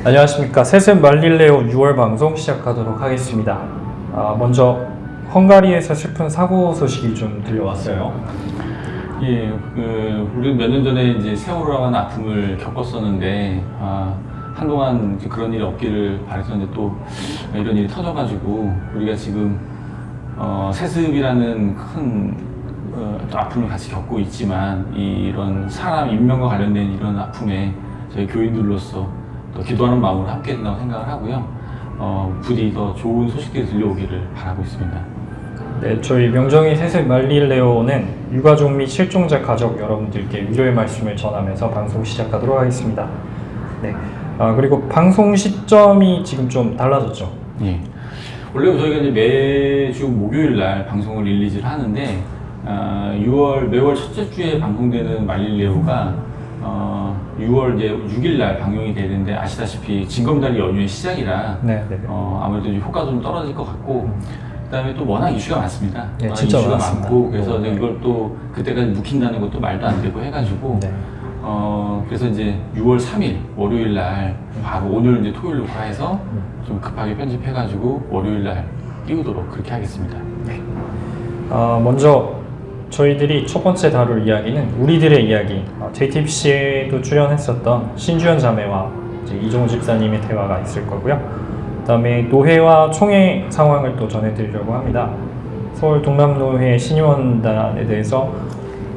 안녕하십니까. 세습 말릴레오 6월 방송 시작하도록 하겠습니다. 먼저 헝가리에서 슬픈 사고 소식이 좀 들려왔어요. 예, 우리 몇 년 전에 이제 세월호라는 아픔을 겪었었는데, 한동안 이제 그런 일이 없기를 바랬었는데 또 이런 일이 터져가지고 우리가 지금 세습이라는 큰 또 아픔을 같이 겪고 있지만 이런 사람 인명과 관련된 이런 아픔에 저희 교인들로서 또 기도하는 마음으로 함께 된다고 생각을 하고요. 부디 더 좋은 소식들이 들려오기를 바라고 있습니다. 네, 저희 명정의 세습 말릴레오는 유가족 및 실종자 가족 여러분들께 위로의 말씀을 전하면서 방송 시작하도록 하겠습니다. 네, 그리고 방송 시점이 지금 좀 달라졌죠? 예. 원래 저희가 이제 매주 목요일 날 방송을 릴리즈를 하는데, 매월 첫째 주에 방송되는 말릴레오가 6월 이제 6일 날 방영이 되는데, 아시다시피 징검다리 연휴의 시작이라 네. 아무래도 이제 효과가 좀 떨어질 것 같고, 그다음에 또 워낙 이슈가 많습니다. 네, 워낙 진짜 이슈가 많습니다. 많고, 그래서 이제 이걸 또 그때까지 묵힌다는 것도 말도 안 되고 해가지고, 네. 그래서 이제 6월 3일 월요일 날 바로 오늘 이제 토요일 녹화해서 좀 급하게 편집해가지고 월요일 날 띄우도록 그렇게 하겠습니다. 네. 먼저 저희들이 첫 번째 다룰 이야기는 우리들의 이야기, JTBC에도 출연했었던 신주현 자매와 이제 이종우 집사님의 대화가 있을 거고요. 그 다음에 노회와 총회 상황을 또 전해드리려고 합니다. 서울 동남노회 신의원단에 대해서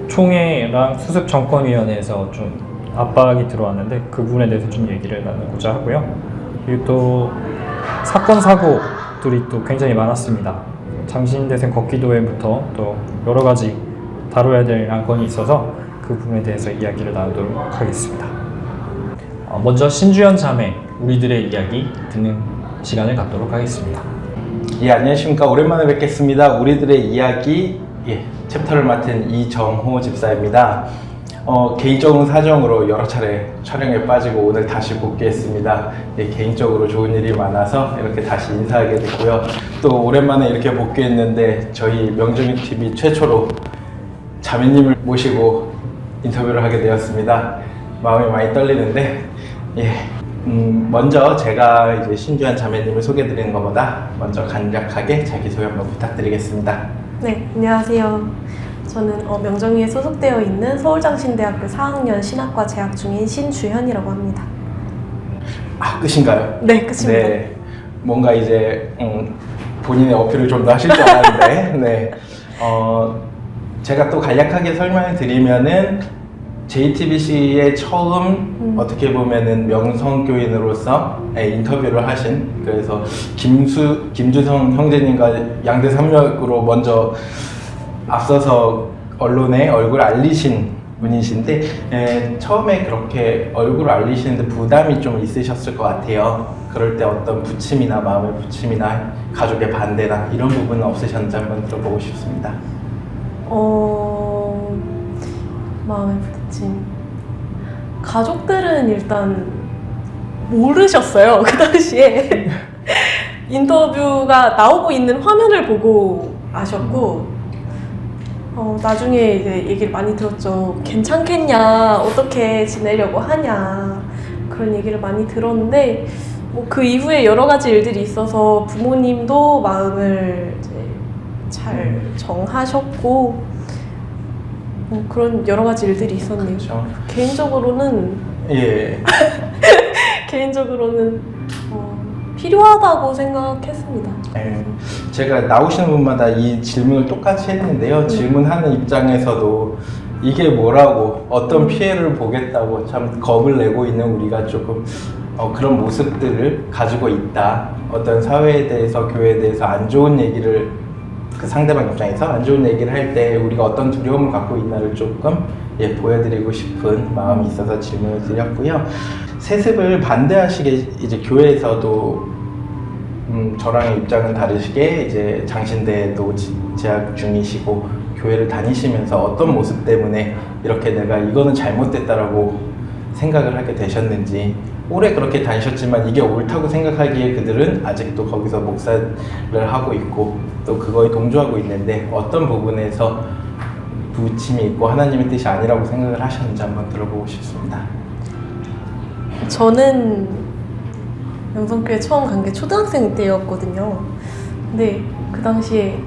총회랑 수습정권위원회에서 좀 압박이 들어왔는데 그 부분에 대해서 좀 얘기를 나누고자 하고요. 그리고 또 사건 사고들이 또 굉장히 많았습니다. 장신대생 걷기도회부터 또 여러 가지 다뤄야 될 안건이 있어서 그 부분에 대해서 이야기를 나누도록 하겠습니다. 먼저 신주현 자매 우리들의 이야기 듣는 시간을 갖도록 하겠습니다. 예, 안녕하십니까. 오랜만에 뵙겠습니다. 우리들의 이야기 챕터를 맡은 이정호 집사입니다. 개인적인 사정으로 여러 차례 촬영에 빠지고 오늘 다시 복귀했습니다. 개인적으로 좋은 일이 많아서 이렇게 다시 인사하게 됐고요. 또 오랜만에 이렇게 복귀했는데 저희 명정이 TV 최초로 자매님을 모시고 인터뷰를 하게 되었습니다. 마음이 많이 떨리는데 먼저 제가 이제 신주현 자매님을 소개해드리는 것보다 먼저 간략하게 자기소개 한번 부탁드리겠습니다. 네, 안녕하세요. 저는 명정위에 소속되어 있는 서울장신대학교 4학년 신학과 재학 중인 신주현이라고 합니다. 끝인가요? 네, 끝입니다. 네, 뭔가 이제 본인의 어필을 좀 더 하실 줄 알았는데 네. 제가 또 간략하게 설명을 드리면은 JTBC에 처음 어떻게 보면은 명성교인으로서 인터뷰를 하신, 그래서 김주성 형제님과 양대 산맥으로 먼저 앞서서 언론에 얼굴 알리신 분이신데 처음에 그렇게 얼굴을 알리시는데 부담이 좀 있으셨을 것 같아요. 그럴 때 어떤 부침이나 마음의 부침이나 가족의 반대나 이런 부분은 없으셨는지 한번 들어보고 싶습니다. 마음의 부침. 가족들은 일단 모르셨어요. 그 당시에 인터뷰가 나오고 있는 화면을 보고 아셨고, 나중에 이제 얘기를 많이 들었죠. 괜찮겠냐, 어떻게 지내려고 하냐, 그런 얘기를 많이 들었는데, 그 이후에 여러 가지 일들이 있어서 부모님도 마음을 이제 잘 정하셨고, 그런 여러 가지 일들이 있었네요. 그렇죠. 개인적으로는 예. 필요하다고 생각했습니다. 제가 나오시는 분마다 이 질문을 똑같이 했는데요. 질문하는 입장에서도 이게 뭐라고, 어떤 피해를 보겠다고 참 겁을 내고 있는 우리가 조금 그런 모습들을 가지고 있다. 어떤 사회에 대해서, 교회에 대해서 안 좋은 얘기를, 그 상대방 입장에서 안 좋은 얘기를 할 때 우리가 어떤 두려움을 갖고 있나를 조금 보여드리고 싶은 마음이 있어서 질문을 드렸고요. 세습을 반대하시게 이제 교회에서도 저랑의 입장은 다르시게 이제 장신대에도 재학 중이시고 교회를 다니시면서 어떤 모습 때문에 이렇게 내가 이거는 잘못됐다라고 생각을 하게 되셨는지, 오래 그렇게 다니셨지만 이게 옳다고 생각하기에 그들은 아직도 거기서 목사를 하고 있고 또 그거에 동조하고 있는데 어떤 부분에서 부침이 있고 하나님의 뜻이 아니라고 생각을 하셨는지 한번 들어보고 싶습니다. 저는 명성교회 처음 간 게 초등학생 때였거든요. 근데 그 당시에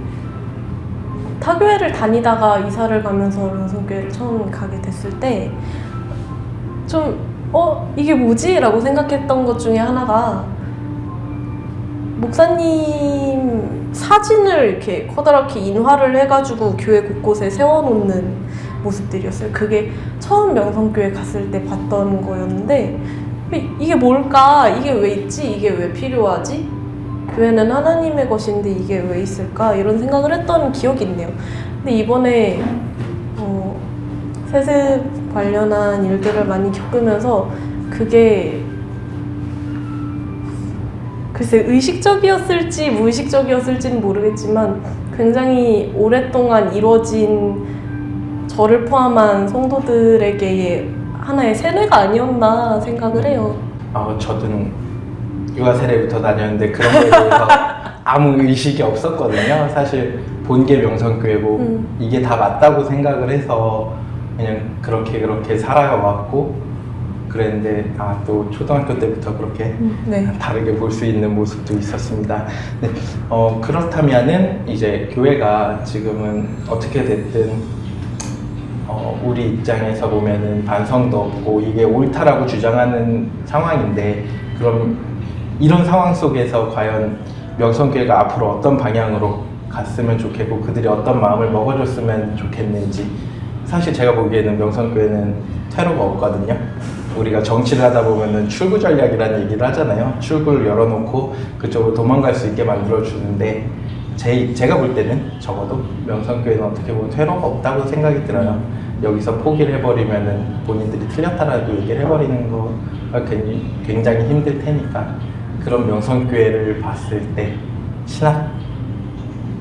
타교회를 다니다가 이사를 가면서 명성교회를 처음 가게 됐을 때 좀 이게 뭐지? 라고 생각했던 것 중에 하나가 목사님 사진을 이렇게 커다랗게 인화를 해가지고 교회 곳곳에 세워놓는 모습들이었어요. 그게 처음 명성교회 갔을 때 봤던 거였는데 이게 뭘까? 이게 왜 있지? 이게 왜 필요하지? 교회는 하나님의 것인데 이게 왜 있을까? 이런 생각을 했던 기억이 있네요. 근데 이번에 세습 관련한 일들을 많이 겪으면서 그게 글쎄 의식적이었을지 무의식적이었을지는 모르겠지만 굉장히 오랫동안 이루어진 저를 포함한 성도들에게의 하나의 세뇌가 아니었나 생각을 해요. 저도 유아 세례부터 다녔는데 그런 거에 대해서 아무 의식이 없었거든요. 사실 본계 명성교회고 이게 다 맞다고 생각을 해서 그냥 그렇게 살아왔고 그랬는데 또 초등학교 때부터 그렇게 네. 다르게 볼 수 있는 모습도 있었습니다. 네, 그렇다면은 이제 교회가 지금은 어떻게 됐든 우리 입장에서 보면은 반성도 없고 이게 옳다라고 주장하는 상황인데 그럼 이런 상황 속에서 과연 명성교회가 앞으로 어떤 방향으로 갔으면 좋겠고 그들이 어떤 마음을 먹어줬으면 좋겠는지 사실 제가 보기에는 명성교회는 퇴로가 없거든요. 우리가 정치를 하다 보면은 출구 전략이라는 얘기를 하잖아요. 출구를 열어놓고 그쪽으로 도망갈 수 있게 만들어주는데 제가 볼 때는 적어도 명성교회는 어떻게 보면 퇴로가 없다고 생각이 들어요. 여기서 포기를 해버리면은 본인들이 틀렸다라고 얘기를 해버리는 거가 굉장히 힘들 테니까 그런 명성교회를 봤을 때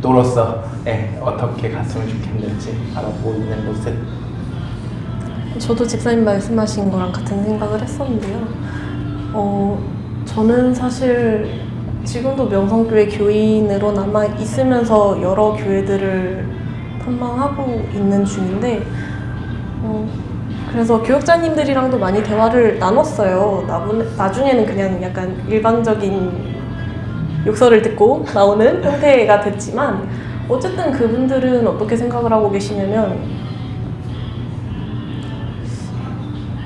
신학도로서 어떻게 갔으면 좋겠는지 알아보고 있는 모습. 저도 집사님 말씀하신 거랑 같은 생각을 했었는데요. 저는 사실 지금도 명성교회 교인으로 남아 있으면서 여러 교회들을 탐방하고 있는 중인데 그래서 교역자님들이랑도 많이 대화를 나눴어요. 나중에는 그냥 약간 일방적인 욕설을 듣고 나오는 형태가 됐지만 어쨌든 그분들은 어떻게 생각을 하고 계시냐면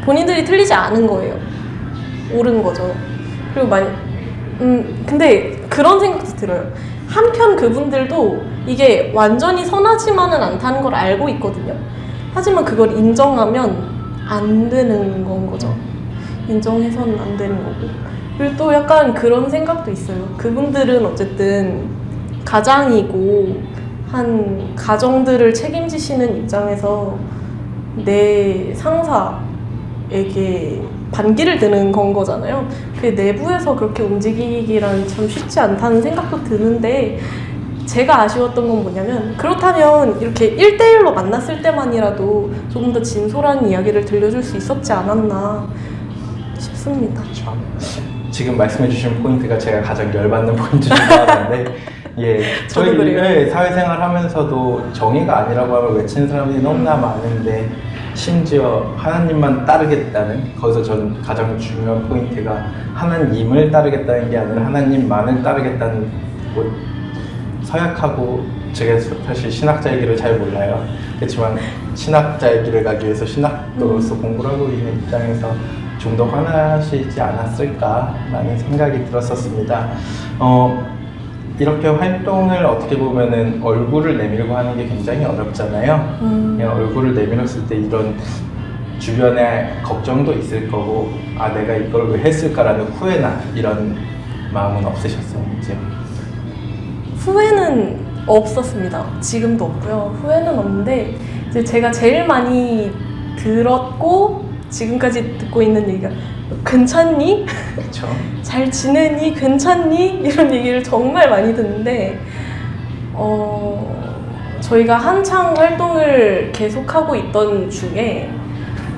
본인들이 틀리지 않은 거예요. 옳은 거죠. 그리고 근데 그런 생각도 들어요. 한편 그분들도 이게 완전히 선하지만은 않다는 걸 알고 있거든요. 하지만 그걸 인정하면 안 되는 건 거죠. 인정해서는 안 되는 거고. 그리고 또 약간 그런 생각도 있어요. 그분들은 어쨌든 가장이고 한 가정들을 책임지시는 입장에서 내 상사에게 반기를 드는 건 거잖아요. 그 내부에서 그렇게 움직이기란 참 쉽지 않다는 생각도 드는데 제가 아쉬웠던 건 뭐냐면 그렇다면 이렇게 1대1로 만났을 때만이라도 조금 더 진솔한 이야기를 들려줄 수 있었지 않았나 싶습니다. 그렇죠. 지금 말씀해주신 포인트가 제가 가장 열받는 포인트 중 하나인데 저도 저희 그래요. 사회생활 하면서도 정의가 아니라고 하면 외치는 사람들이 너무나 많은데 심지어 하나님만 따르겠다는 거기서 저는 가장 중요한 포인트가 하나님을 따르겠다는 게 아니라 하나님만을 따르겠다는 서약하고 제가 사실 신학자의 길을 잘 몰라요. 그렇지만 신학자의 길을 가기 위해서 신학도로서 공부를 하고 있는 입장에서 좀 더 화나시지 않았을까라는 생각이 들었었습니다. 이렇게 활동을 어떻게 보면은 얼굴을 내밀고 하는 게 굉장히 어렵잖아요. 그냥 얼굴을 내밀었을 때 이런 주변에 걱정도 있을 거고 내가 이걸 왜 했을까라는 후회나 이런 마음은 없으셨었는지요? 후회는 없었습니다. 지금도 없고요. 후회는 없는데 이제 제가 제일 많이 들었고 지금까지 듣고 있는 얘기가 괜찮니? 그렇죠. 잘 지내니? 괜찮니? 이런 얘기를 정말 많이 듣는데 저희가 한창 활동을 계속하고 있던 중에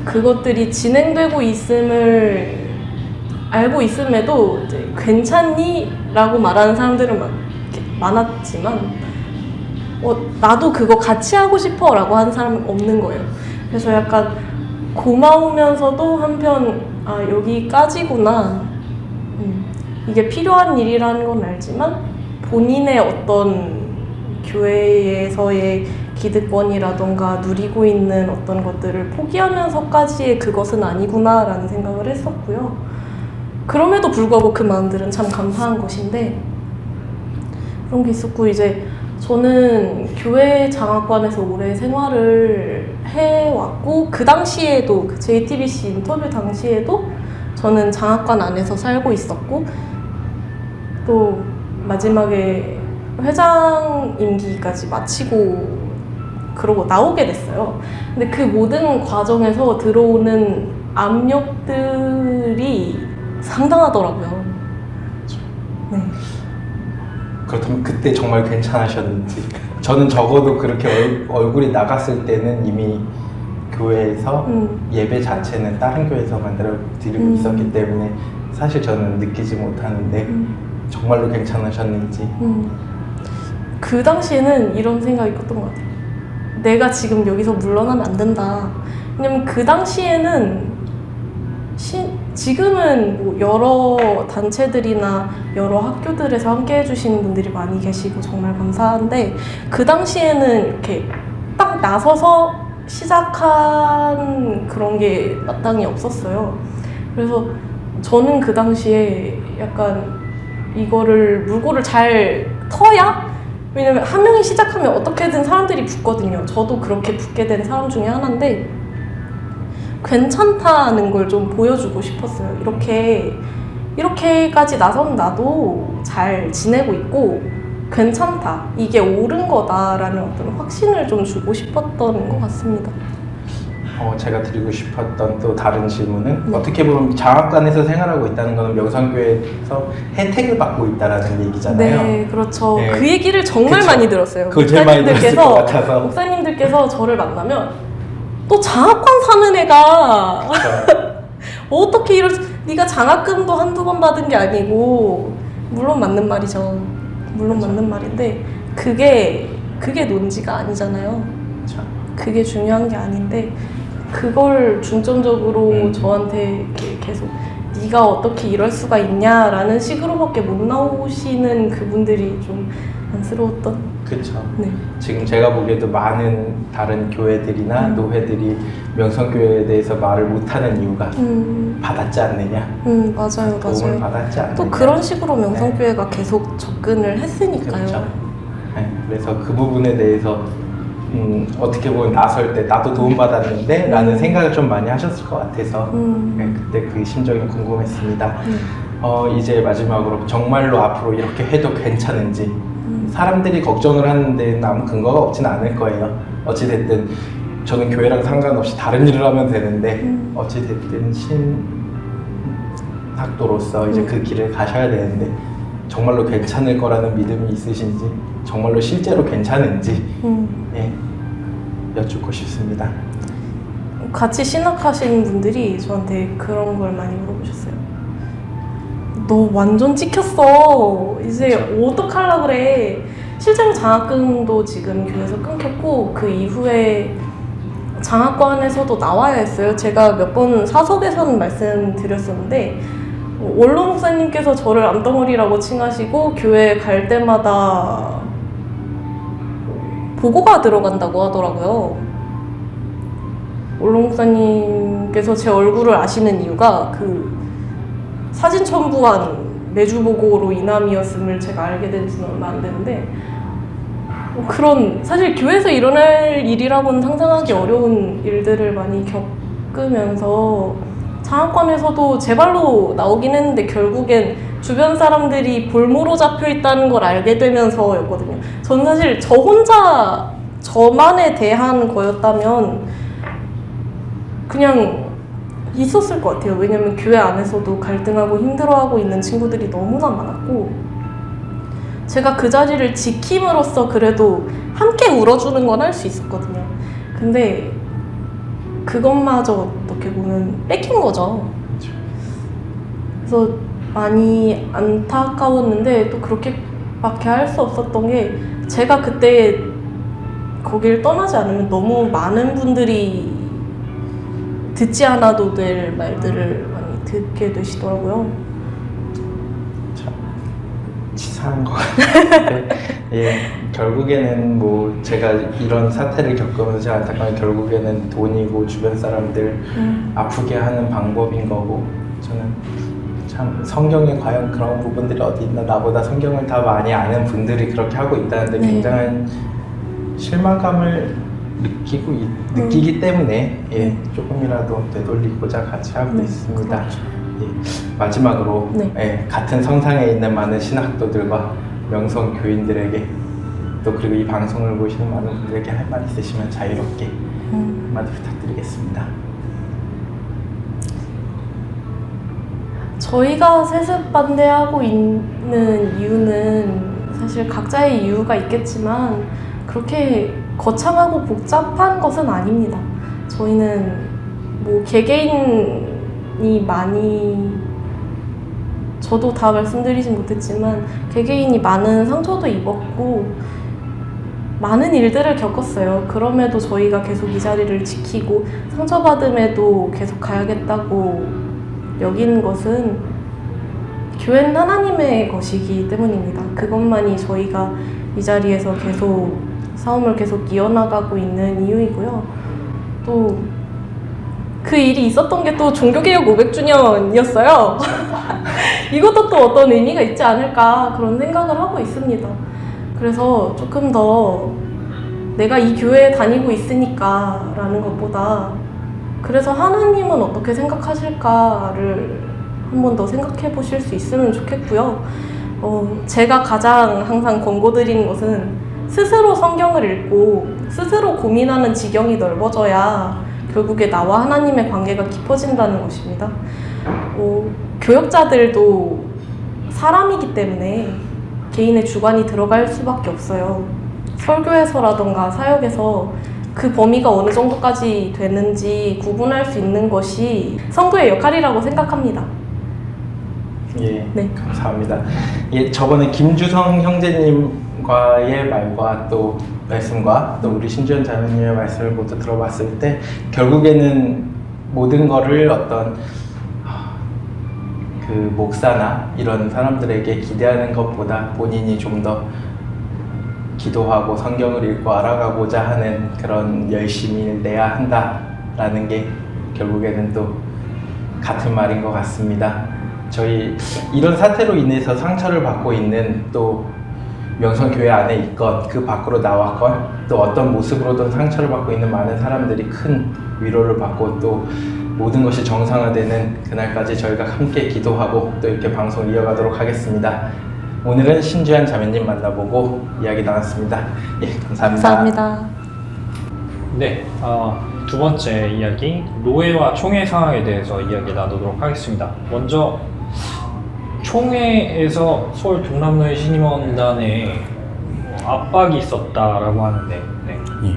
그것들이 진행되고 있음을 알고 있음에도 이제 괜찮니? 라고 말하는 사람들은 많았지만 나도 그거 같이 하고 싶어 라고 하는 사람은 없는 거예요. 그래서 약간 고마우면서도 한편 여기까지구나 이게 필요한 일이라는 건 알지만 본인의 어떤 교회에서의 기득권이라던가 누리고 있는 어떤 것들을 포기하면서까지의 그것은 아니구나라는 생각을 했었고요. 그럼에도 불구하고 그 마음들은 참 감사한 것인데 그런 게 있었고 이제 저는 교회 장학관에서 오래 생활을 해왔고 그 당시에도 그 JTBC 인터뷰 당시에도 저는 장학관 안에서 살고 있었고 또 마지막에 회장 임기까지 마치고 그러고 나오게 됐어요. 근데 그 모든 과정에서 들어오는 압력들이 상당하더라고요. 네. 그렇다면 그때 정말 괜찮으셨는지. 저는 적어도 그렇게 얼굴이 나갔을 때는 이미 교회에서 예배 자체는 다른 교회에서 만들어 드리고 있었기 때문에 사실 저는 느끼지 못하는데 정말로 괜찮으셨는지. 그 당시에는 이런 생각이 컸던 것 같아요. 내가 지금 여기서 물러나면 안 된다. 왜냐면 그 당시에는 지금은 뭐 여러 단체들이나 여러 학교들에서 함께 해주시는 분들이 많이 계시고 정말 감사한데 그 당시에는 이렇게 딱 나서서 시작한 그런 게 마땅히 없었어요. 그래서 저는 그 당시에 약간 이거를 물꼬를 잘 터야? 왜냐면 한 명이 시작하면 어떻게든 사람들이 붙거든요. 저도 그렇게 붙게 된 사람 중에 하나인데 괜찮다는 걸 좀 보여주고 싶었어요. 이렇게까지 나선 나도 잘 지내고 있고 괜찮다. 이게 옳은 거다라는 어떤 확신을 좀 주고 싶었던 것 같습니다. 제가 드리고 싶었던 또 다른 질문은 어떻게 보면 장학관에서 생활하고 있다는 것은 명성교회에서 혜택을 받고 있다는 얘기잖아요. 네, 그렇죠. 네. 그 얘기를 정말 그쵸. 많이 들었어요. 그걸 제일 많이 들었을 것 같아서. 목사님들께서 저를 만나면 또 장학관 사는 애가 어떻게 이럴 네가 장학금도 한두 번 받은 게 아니고 물론 맞는 말이죠. 물론 맞는 말인데 그게 논지가 아니잖아요. 그쵸. 그게 중요한 게 아닌데 그걸 중점적으로 저한테 이렇게 계속 네가 어떻게 이럴 수가 있냐라는 식으로밖에 못 나오시는 그분들이 좀 안쓰러웠던. 그렇죠. 네. 지금 제가 보기에도 많은 다른 교회들이나 노회들이 명성교회에 대해서 말을 못하는 이유가 받았지 않느냐, 맞아요, 도움을 맞아요. 받았지 않느냐. 또 그런 식으로 명성교회가 계속 접근을 했으니까요. 그렇죠. 네, 그래서 그 부분에 대해서 어떻게 보면 나설 때 나도 도움받았는데 라는 생각을 좀 많이 하셨을 것 같아서 네, 그때 그 심정이 궁금했습니다. 이제 마지막으로 정말로 앞으로 이렇게 해도 괜찮은지 사람들이 걱정을 하는데 아무 근거가 없진 않을 거예요. 어찌됐든 저는 교회랑 상관없이 다른 일을 하면 되는데 어찌됐든 신학도로서 이제 그 길을 가셔야 되는데 정말로 괜찮을 거라는 믿음이 있으신지 정말로 실제로 괜찮은지 예, 여쭙고 싶습니다. 같이 신학하시는 분들이 저한테 그런 걸 많이 물어보셨어요. 너 완전 찍혔어. 이제 그쵸. 어떡하려고 그래. 실제로 장학금도 지금 교회에서 끊겼고 그 이후에 장학관에서도 나와야 했어요. 제가 몇 번 사석에서는 말씀드렸었는데 원로 목사님께서 저를 암덩어리라고 칭하시고 교회 갈 때마다 보고가 들어간다고 하더라고요. 원로 목사님께서 제 얼굴을 아시는 이유가 그 사진 첨부한 매주 보고로 이남이었음을 제가 알게 된 지는 얼마 안 됐는데 그런 사실 교회에서 일어날 일이라고는 상상하기 어려운 일들을 많이 겪으면서 장학관에서도 제 발로 나오긴 했는데 결국엔 주변 사람들이 볼모로 잡혀 있다는 걸 알게 되면서였거든요. 저는 사실 저 혼자 저만에 대한 거였다면 그냥 있었을 것 같아요. 왜냐면 교회 안에서도 갈등하고 힘들어하고 있는 친구들이 너무나 많았고 제가 그 자리를 지킴으로써 그래도 함께 울어주는 건 할 수 있었거든요. 근데 그것마저 어떻게 보면 뺏긴 거죠. 그래서 많이 안타까웠는데 또 그렇게밖에 할 수 없었던 게 제가 그때 거길 떠나지 않으면 너무 많은 분들이 듣지 않아도 될 말들을 많이 듣게 되시더라고요. 치사한 것 같은데 예, 결국에는 뭐 제가 이런 사태를 겪으면서 제가 안타까운 결국에는 돈이고 주변 사람들 아프게 하는 방법인 거고 저는 참 성경에 과연 그런 부분들이 어디 있나 나보다 성경을 다 많이 아는 분들이 그렇게 하고 있다는데 굉장한 실망감을 느끼기 때문에 예, 조금이라도 되돌리고자 같이 하고 있습니다. 예, 마지막으로 네. 예, 같은 성상에 있는 많은 신학도들과 명성 교인들에게 또 그리고 이 방송을 보시는 많은 분들에게 할 말 있으시면 자유롭게 한마디 부탁드리겠습니다. 저희가 세습 반대하고 있는 이유는 사실 각자의 이유가 있겠지만 그렇게 거창하고 복잡한 것은 아닙니다. 저희는 뭐 개개인이 많이 저도 다 말씀드리진 못했지만 개개인이 많은 상처도 입었고 많은 일들을 겪었어요. 그럼에도 저희가 계속 이 자리를 지키고 상처받음에도 계속 가야겠다고 여기는 것은 교회는 하나님의 것이기 때문입니다. 그것만이 저희가 이 자리에서 계속 싸움을 계속 이어나가고 있는 이유이고요. 또 그 일이 있었던 게 또 종교개혁 500주년이었어요. 이것도 또 어떤 의미가 있지 않을까 그런 생각을 하고 있습니다. 그래서 조금 더 내가 이 교회에 다니고 있으니까 라는 것보다 그래서 하나님은 어떻게 생각하실까를 한 번 더 생각해 보실 수 있으면 좋겠고요. 제가 가장 항상 권고드리는 것은 스스로 성경을 읽고 스스로 고민하는 지경이 넓어져야 결국에 나와 하나님의 관계가 깊어진다는 것입니다. 교역자들도 사람이기 때문에 개인의 주관이 들어갈 수밖에 없어요. 설교에서라던가 사역에서 그 범위가 어느 정도까지 되는지 구분할 수 있는 것이 성도의 역할이라고 생각합니다. 예, 네. 감사합니다. 예, 저번에 김주성 형제님과의 말과 또 말씀과 또 우리 신주현 자매님의 말씀을 모두 들어봤을 때 결국에는 모든 거를 어떤 그 목사나 이런 사람들에게 기대하는 것보다 본인이 좀 더 기도하고 성경을 읽고 알아가고자 하는 그런 열심을 내야 한다라는 게 결국에는 또 같은 말인 것 같습니다. 저희 이런 사태로 인해서 상처를 받고 있는 또 명성교회 안에 있건 그 밖으로 나왔건 또 어떤 모습으로든 상처를 받고 있는 많은 사람들이 큰 위로를 받고 또 모든 것이 정상화되는 그날까지 저희가 함께 기도하고 또 이렇게 방송을 이어가도록 하겠습니다. 오늘은 신주현 자매님 만나보고 이야기 나눴습니다. 예, 감사합니다. 감사합니다. 네, 두 번째 이야기 노예와 총회 상황에 대해서 이야기 나누도록 하겠습니다. 먼저 총회에서 서울 동남노예 신임원단에 압박이 있었다라고 하는데 네. 예.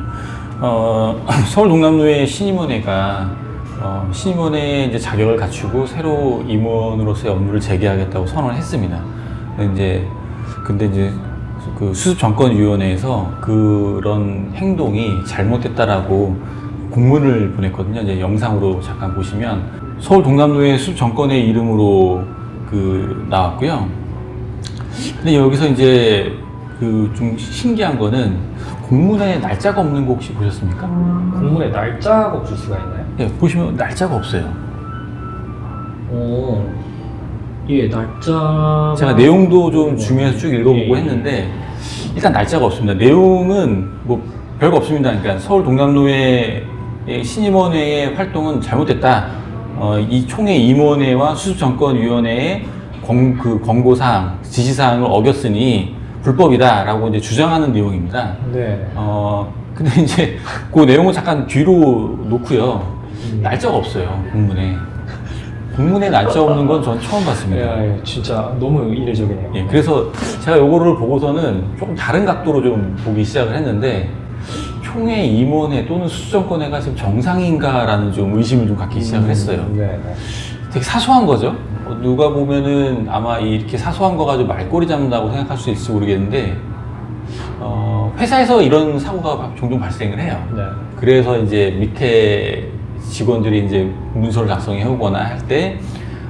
서울 동남노예 신임원회가 신임원의 이제 자격을 갖추고 새로 임원으로서의 업무를 재개하겠다고 선언을 했습니다. 근데 이제 그 수습정권위원회에서 그런 행동이 잘못됐다라고 공문을 보냈거든요. 이제 영상으로 잠깐 보시면 서울 동남노예 수습정권의 이름으로 나왔고요. 근데 여기서 이제 좀 신기한 거는 공문에 날짜가 없는 거 혹시 보셨습니까? 공문에 날짜가 없을 수가 있나요? 네, 보시면 날짜가 없어요. 오, 예, 날짜. 제가 내용도 좀 중요해서 쭉 읽어보고 예. 했는데 일단 날짜가 없습니다. 내용은 뭐 별거 없습니다. 그러니까 서울 동남노예 신임원회의 활동은 잘못됐다. 이 총회 임원회와 수습정권위원회의 권고사항, 지시사항을 어겼으니 불법이다라고 이제 주장하는 내용입니다. 네. 근데 이제 그 내용은 잠깐 뒤로 놓고요. 날짜가 없어요, 공문에. 공문에 날짜 없는 건 전 처음 봤습니다. 예, 진짜 너무 이례적이네요. 예, 그래서 제가 요거를 보고서는 조금 다른 각도로 좀 보기 시작을 했는데 총회 임원회 또는 수정권회가 지금 정상인가라는 좀 의심을 좀 갖기 시작을 했어요. 네. 되게 사소한 거죠. 누가 보면은 아마 이렇게 사소한 거 가지고 말꼬리 잡는다고 생각할 수 있을지 모르겠는데 회사에서 이런 사고가 종종 발생을 해요. 네. 그래서 이제 밑에 직원들이 이제 문서를 작성해 오거나 할 때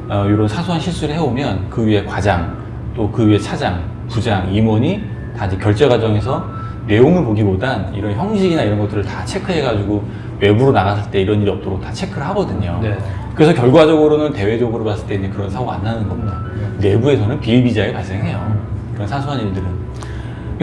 이런 사소한 실수를 해오면 그 위에 과장 또 그 위에 차장 부장, 임원이 다 이제 결제 과정에서 내용을 보기보단 이런 형식이나 이런 것들을 다 체크해가지고 외부로 나갔을 때 이런 일이 없도록 다 체크를 하거든요. 네. 그래서 결과적으로는 대외적으로 봤을 때 이제 그런 사고가 안 나는 겁니다. 내부에서는 비일비재하게 발생해요. 그런 사소한 일들은.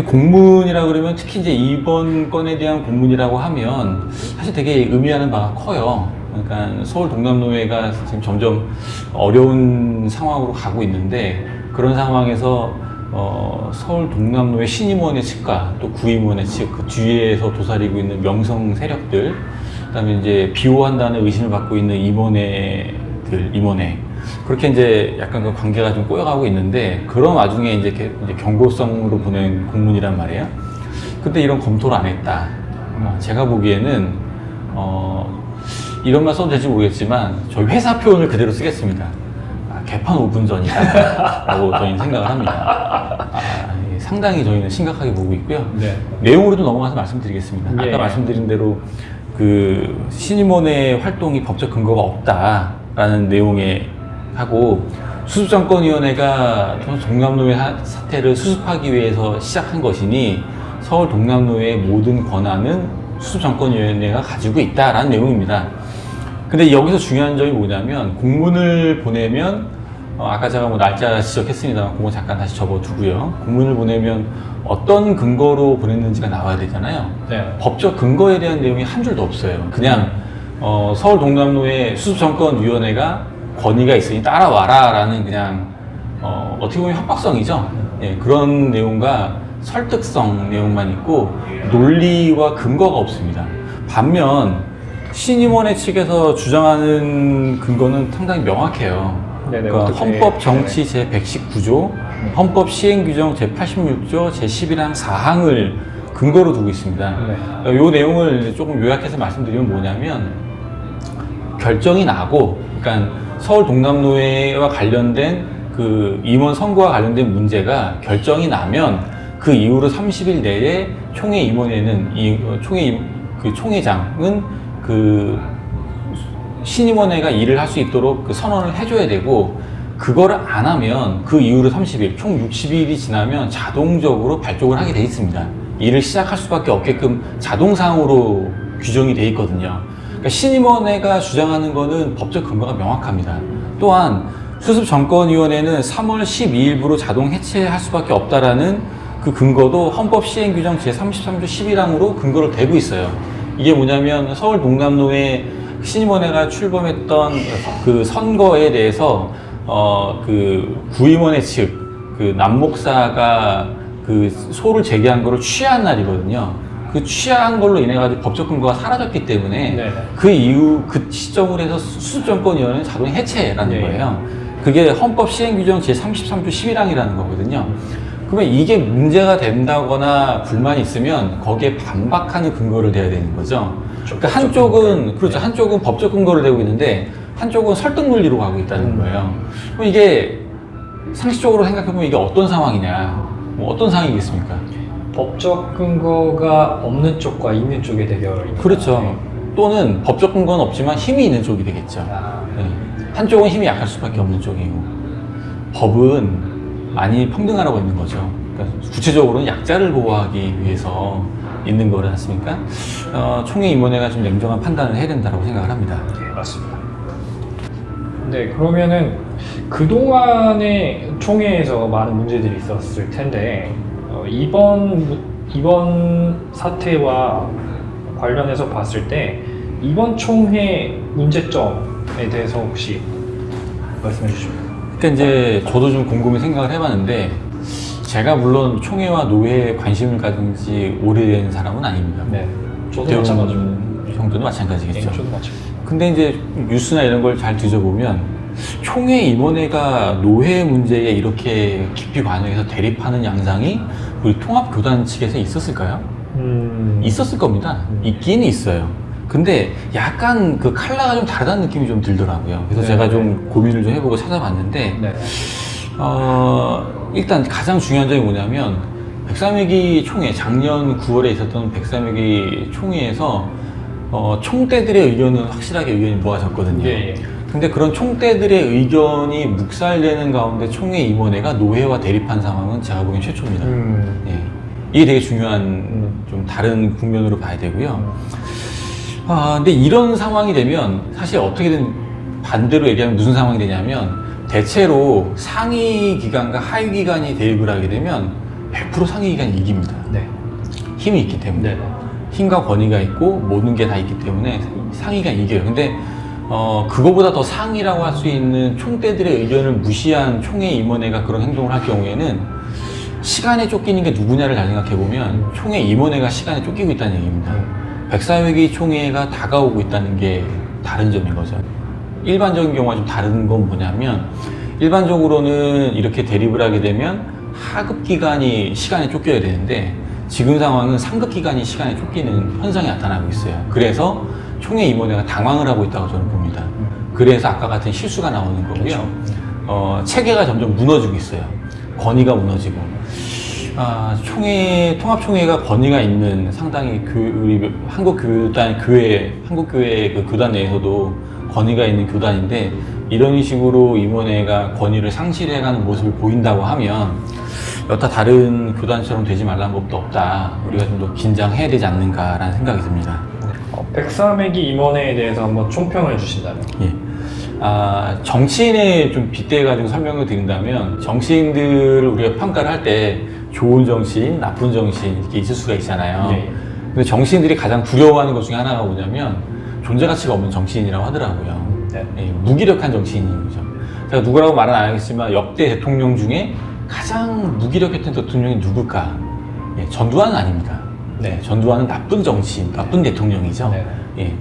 공문이라 그러면 특히 이제 이번 건에 대한 공문이라고 하면 사실 되게 의미하는 바가 커요. 그러니까 서울 동남노회가 지금 점점 어려운 상황으로 가고 있는데 그런 상황에서 서울 동남노회 신임원의 측과 또 구임원의 측, 그 뒤에서 도사리고 있는 명성 세력들, 그다음에 이제 비호한다는 의심을 받고 있는 임원회, 그렇게 이제 약간 그 관계가 좀 꼬여가고 있는데 그런 와중에 이제 경고성으로 보낸 공문이란 말이에요. 근데 이런 검토를 안 했다. 제가 보기에는 이런 말 써도 될지 모르겠지만 저희 회사 표현을 그대로 쓰겠습니다. 개판 5분 전이다 라고 저희는 생각을 합니다. 상당히 저희는 심각하게 보고 있고요. 네. 내용으로도 넘어가서 말씀드리겠습니다. 예. 아까 말씀드린 대로 그 신임원의 활동이 법적 근거가 없다라는 내용에 하고 수습정권위원회가 동남노회 사태를 수습하기 위해서 시작한 것이니 서울 동남노회의 모든 권한은 수습정권위원회가 가지고 있다라는 내용입니다. 근데 여기서 중요한 점이 뭐냐면 공문을 보내면 아까 제가 뭐 날짜 지적했습니다만 그거 잠깐 다시 접어두고요. 공문을 보내면 어떤 근거로 보냈는지가 나와야 되잖아요. 네. 법적 근거에 대한 내용이 한 줄도 없어요. 그냥 서울 동남노회 수습정권위원회가 권위가 있으니 따라와라 라는 그냥 어떻게 보면 협박성이죠. 예, 그런 내용과 설득성 내용만 있고 논리와 근거가 없습니다. 반면 신임원회 측에서 주장하는 근거는 상당히 명확해요. 네네, 그러니까 어떻게- 헌법 정치 제 119조, 헌법 시행 규정 제 86조 제 11항 4항을 근거로 두고 있습니다. 네. 이 내용을 조금 요약해서 말씀드리면 뭐냐면 결정이 나고, 그러니까 서울 동남노회와 관련된 그 임원 선거와 관련된 문제가 결정이 나면 그 이후로 30일 내에 총회 임원회는 그 총회장은 그 신임원회가 일을 할 수 있도록 그 선언을 해줘야 되고 그거를 안 하면 그 이후로 30일, 총 60일이 지나면 자동적으로 발족을 하게 돼 있습니다. 일을 시작할 수밖에 없게끔 자동상으로 규정이 돼 있거든요. 그러니까 신임원회가 주장하는 거는 법적 근거가 명확합니다. 또한 수습정권위원회는 3월 12일부로 자동 해체할 수밖에 없다라는 그 근거도 헌법 시행규정 제33조 11항으로 근거를 대고 있어요. 이게 뭐냐면 서울 동남노회 신임원회가 출범했던 그 선거에 대해서 그 구임원회 측 그 남목사가 그 소를 제기한 거를 취하한 날이거든요. 그 취하한 걸로 인해 가지고 법적 근거가 사라졌기 때문에 네네. 그 이후 그 시점으로 해서 수습정권위원회는 자동 해체라는 네. 거예요. 그게 헌법 시행규정 제33조 11항이라는 거거든요. 그러면 이게 문제가 된다거나 불만이 있으면 거기에 반박하는 근거를 대야 되는 거죠. 그러니까 한쪽은 그렇죠. 한쪽은 법적 근거를 대고 있는데 한쪽은 설득 논리로 가고 있다는 거예요. 그럼 이게 상식적으로 생각해보면 이게 어떤 상황이냐, 뭐 어떤 상황이겠습니까? 법적 근거가 없는 쪽과 있는 쪽의 대결입니다. 그렇죠. 또는 법적 근거는 없지만 힘이 있는 쪽이 되겠죠. 아, 네. 한쪽은 힘이 약할 수밖에 없는 쪽이고 법은 많이 평등하라고 있는 거죠. 그러니까 구체적으로는 약자를 보호하기 위해서 있는 거지 않습니까? 총회 임원회가 좀 냉정한 판단을 해야 된다고 생각을 합니다. 네, 맞습니다. 네, 그러면은 그동안의 총회에서 많은 문제들이 있었을 텐데 이번 사태와 관련해서 봤을 때 이번 총회 문제점에 대해서 혹시 말씀해 주시면. 그러니까 이제 저도 좀 곰곰이 생각을 해봤는데 제가 물론 총회와 노회에 관심을 가진 지 오래된 사람은 아닙니다. 네, 저도 대웅 마찬가지입니다. 형도도 마찬가지겠죠. 네, 저도 마찬가지. 근데 이제 뉴스나 이런 걸 잘 뒤져보면 총회 임원회가 노회 문제에 이렇게 깊이 관여해서 대립하는 양상이 우리 통합교단 측에서 있었을까요? 있었을 겁니다. 있긴 있어요. 근데 약간 그 컬러가 좀 다르다는 느낌이 좀 들더라고요. 그래서 네, 제가 네. 좀 고민을 좀 해보고 찾아봤는데 네. 일단 가장 중요한 점이 뭐냐면 103회기 총회, 작년 9월에 있었던 103회기 총회에서 총대들의 의견은 확실하게 의견이 모아졌거든요. 예, 예. 근데 그런 총대들의 의견이 묵살되는 가운데 총회 임원회가 노회와 대립한 상황은 제가 보기엔 최초입니다. 예. 이게 되게 중요한 좀 다른 국면으로 봐야 되고요. 근데 이런 상황이 되면 사실 어떻게든 반대로 얘기하면 무슨 상황이 되냐면 대체로 상위 기관과 하위 기관이 대립을 하게 되면 100% 상위 기관이 이깁니다. 네. 힘이 있기 때문에. 힘과 권위가 있고 모든 게 다 있기 때문에 상위가 이겨요. 근데 그거보다 더 상위라고 할 수 있는 총대들의 의견을 무시한 총회 임원회가 그런 행동을 할 경우에는 시간에 쫓기는 게 누구냐를 잘 생각해 보면 총회 임원회가 시간에 쫓기고 있다는 얘기입니다. 104회기 총회가 다가오고 있다는 게 다른 점인 거죠. 일반적인 경우와 좀 다른 건 뭐냐면 일반적으로는 이렇게 대립을 하게 되면 하급 기관이 시간에 쫓겨야 되는데 지금 상황은 상급 기관이 시간에 쫓기는 현상이 나타나고 있어요. 그래서 총회 임원회가 당황을 하고 있다고 저는 봅니다. 그래서 아까 같은 실수가 나오는 거고요. 체계가 점점 무너지고 있어요. 권위가 무너지고. 통합총회가 권위가 있는 상당히 우리 한국교회 그 교단 내에서도 권위가 있는 교단인데 이런 식으로 임원회가 권위를 상실해가는 모습을 보인다고 하면 여타 다른 교단처럼 되지 말라는 법도 없다. 우리가 좀 더 긴장해야 되지 않는가라는 생각이 듭니다. 103회기 임원회에 대해서 한번 총평을 주신다면? 예. 정치인에 좀 빗대가지고 설명을 드린다면 정치인들을 우리가 평가를 할 때 좋은 정치인, 나쁜 정치인 이렇게 있을 수가 있잖아요. 근데 정치인들이 가장 두려워하는 것 중에 하나가 뭐냐면 존재 가치가 없는 정치인이라고 하더라고요. 예, 무기력한 정치인이죠. 제가 누구라고 말은 안 하겠지만 역대 대통령 중에 가장 무기력했던 대통령이 누굴까? 예, 전두환은 아닙니다. 전두환은 나쁜 정치인, 나쁜 대통령이죠. 예.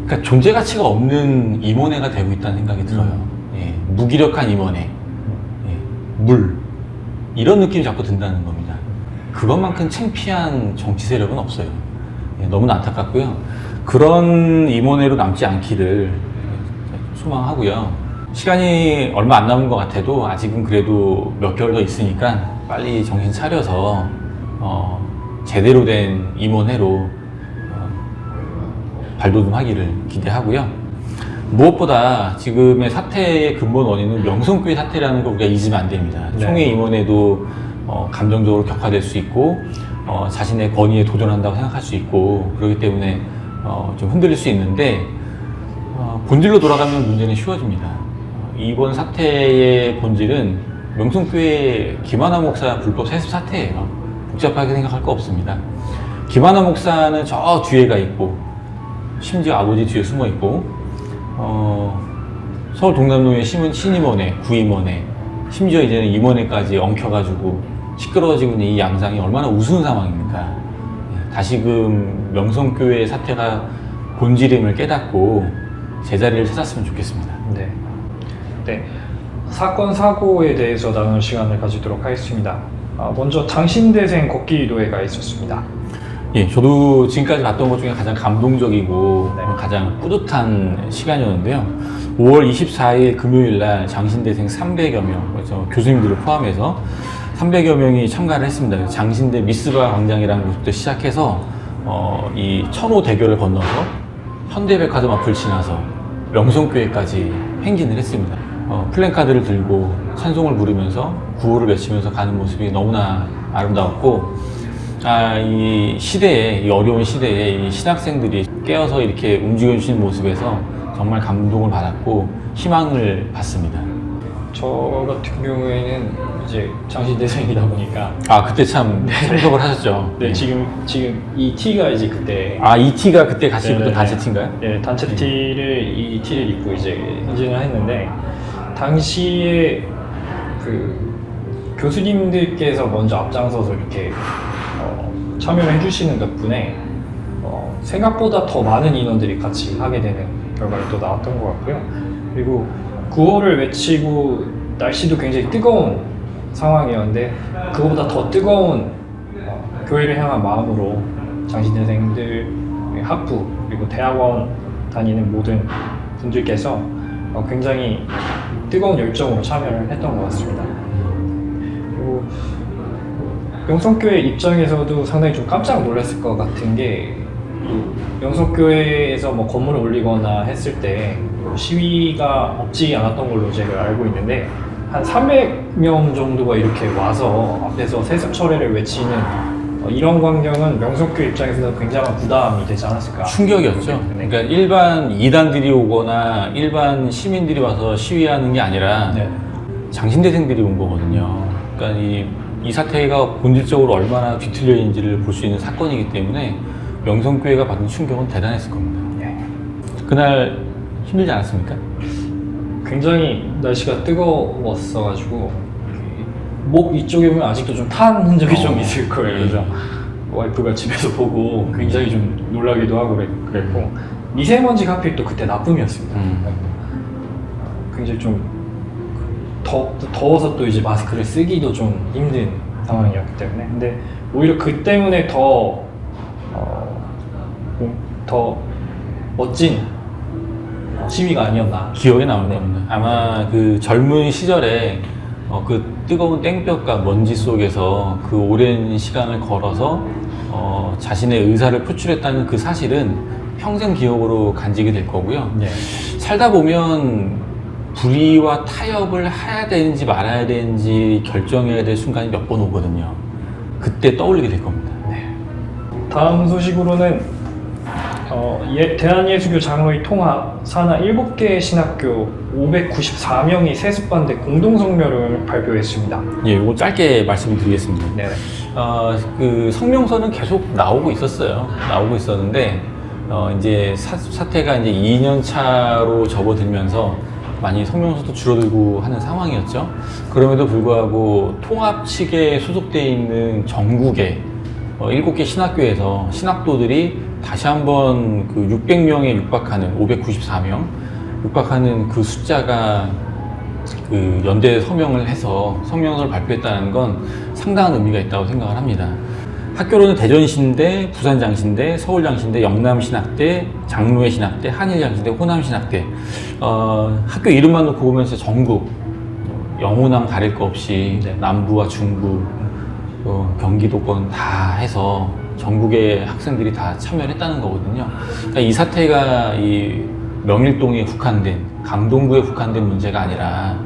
그러니까 존재 가치가 없는 임원회가 되고 있다는 생각이 들어요. 예. 무기력한 임원회, 예. 물 이런 느낌이 자꾸 든다는 겁니다. 그것만큼 창피한 정치 세력은 없어요. 예. 너무나 안타깝고요. 그런 임원회로 남지 않기를 소망하고요. 시간이 얼마 안 남은 것 같아도 아직은 그래도 몇 개월 더 있으니까 빨리 정신 차려서 제대로 된 임원회로 발돋움하기를 기대하고요. 무엇보다 지금의 사태의 근본 원인은 명성교회 사태라는 걸 우리가 잊으면 안 됩니다. 총회 임원회도 감정적으로 격화될 수 있고 자신의 권위에 도전한다고 생각할 수 있고 그렇기 때문에 좀 흔들릴 수 있는데 본질로 돌아가면 문제는 쉬워집니다. 이번 사태의 본질은 명성교회 김하나 목사 불법 세습 사태예요. 복잡하게 생각할 거 없습니다. 김하나 목사는 저 뒤에가 있고 심지어 아버지 뒤에 숨어 있고 서울 동남로의 신임원회, 구임원회 심지어 이제는 임원회까지 엉켜가지고 시끄러워지고 있는 이 양상이 얼마나 우스운 상황입니까? 다시금 명성교회 사태가 본질임을 깨닫고 제자리를 찾았으면 좋겠습니다. 네. 사건 사고에 대해서 나눌 시간을 가지도록 하겠습니다. 먼저 장신대생 걷기도회가 있었습니다. 예, 저도 지금까지 봤던 것 중에 가장 감동적이고 가장 뿌듯한 시간이었는데요. 5월 24일 금요일 날 장신대생 300여 명, 그래서 교수님들을 포함해서 300여 명이 참가를 했습니다. 장신대 미스바 광장이라는 곳부터 시작해서 이 천호 대교를 건너서 현대백화점 앞을 지나서 명성교회까지 행진을 했습니다. 플랜카드를 들고 찬송을 부르면서 구호를 외치면서 가는 모습이 너무나 아름다웠고 이 시대에, 이 어려운 시대에 이 신학생들이 깨어서 이렇게 움직여주시는 모습에서 정말 감동을 받았고 희망을 받습니다. 저 같은 경우에는 이제 장신대생이다 보니까 그때 참 참석을 하셨죠. 지금 이 티가 이제 그때 이 티가 그때 같이 입었던 단체 티인가요? 네, 단체 이 티를 입고 이제 행진을 했는데 당시에 그 교수님들께서 먼저 앞장서서 이렇게 참여를 해주시는 덕분에 생각보다 더 많은 인원들이 같이 하게 되는 결과가 또 나왔던 것 같고요. 그리고 구호를 외치고 날씨도 굉장히 뜨거운 상황이었는데 그거보다 더 뜨거운 교회를 향한 마음으로 장신대생들, 학부 그리고 대학원 다니는 모든 분들께서 굉장히 뜨거운 열정으로 참여를 했던 것 같습니다. 그리고 명성교회 입장에서도 상당히 좀 깜짝 놀랐을 것 같은 게 명성교회에서 뭐 건물을 올리거나 했을 때 시위가 없지 않았던 걸로 제가 알고 있는데 한 300명 정도가 이렇게 와서 앞에서 세습 철회를 외치는 이런 광경은 명성교 입장에서는 굉장한 부담이 되지 않았을까? 충격이었죠. 네. 그러니까 일반 이단들이 오거나 일반 시민들이 와서 시위하는 게 아니라 네. 장신대생들이 온 거거든요. 그러니까 이 사태가 본질적으로 얼마나 뒤틀려 있는지를 볼 수 있는 사건이기 때문에 명성교회가 받은 충격은 대단했을 겁니다. 네. 그날 힘들지 않았습니까? 굉장히 날씨가 뜨거웠어가지고 목 이쪽에 보면 아직도 좀 탄 흔적이 좀 있을 거예요. 그래서 와이프가 집에서 보고 굉장히 좀 놀라기도 하고 그랬고 미세먼지 하필 또 그때 나쁨이었습니다. 굉장히 좀 더워서 또 이제 마스크를 쓰기도 좀 힘든 상황이었기 때문에 근데 오히려 그 때문에 더 멋진 시위가 아니었나. 기억에 남을 네. 겁니다. 아마 그 젊은 시절에 그 뜨거운 땡볕과 먼지 속에서 그 오랜 시간을 걸어서 자신의 의사를 표출했다는 그 사실은 평생 기억으로 간직이 될 거고요. 네. 살다 보면 불의와 타협을 해야 되는지 말아야 되는지 결정해야 될 순간이 몇 번 오거든요. 그때 떠올리게 될 겁니다. 다음 소식으로는 대한예수교 장로회 통합 산하 7개 신학교 594명이 세습반대 공동성명을 발표했습니다. 예, 이거 짧게 말씀드리겠습니다. 네. 그 성명서는 계속 나오고 있었어요. 나오고 있었는데 이제 사태가 이제 2년 차로 접어들면서 많이 성명서도 줄어들고 하는 상황이었죠. 그럼에도 불구하고 통합 측에 소속되어 있는 전국의 7개 신학교에서 신학도들이 다시 한번 그 600명에 육박하는 594명 육박하는 그 숫자가 그 연대 서명을 해서 성명서를 발표했다는 건 상당한 의미가 있다고 생각을 합니다. 학교로는 대전신대, 부산장신대, 서울장신대, 영남신학대, 장로회 신학대, 한일장신대, 호남신학대. 학교 이름만 놓고 보면 진짜 전국 영호남 가릴 거 없이 네. 남부와 중부, 경기도권 다 해서 전국의 학생들이 다 참여를 했다는 거거든요. 그러니까 이 사태가 이 명일동에 국한된, 강동구에 국한된 문제가 아니라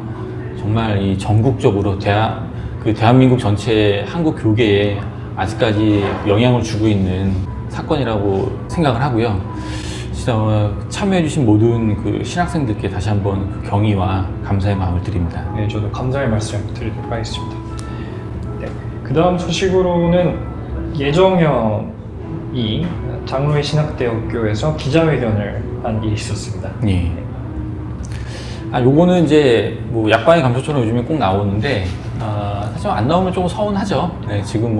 정말 이 전국적으로 대한민국 전체 한국 교계에 아직까지 영향을 주고 있는 사건이라고 생각을 하고요. 진짜 참여해주신 모든 그 신학생들께 다시 한번 그 경의와 감사의 마음을 드립니다. 네, 저도 감사의 말씀 드리도록 하겠습니다. 네. 그 다음 소식으로는 예정현이 장로회 신학대학교에서 기자회견을 한 일이 있었습니다. 예. 요거는 이제 뭐 약방의 감초처럼 요즘에 꼭 나오는데 사실 안 나오면 조금 서운하죠. 네, 지금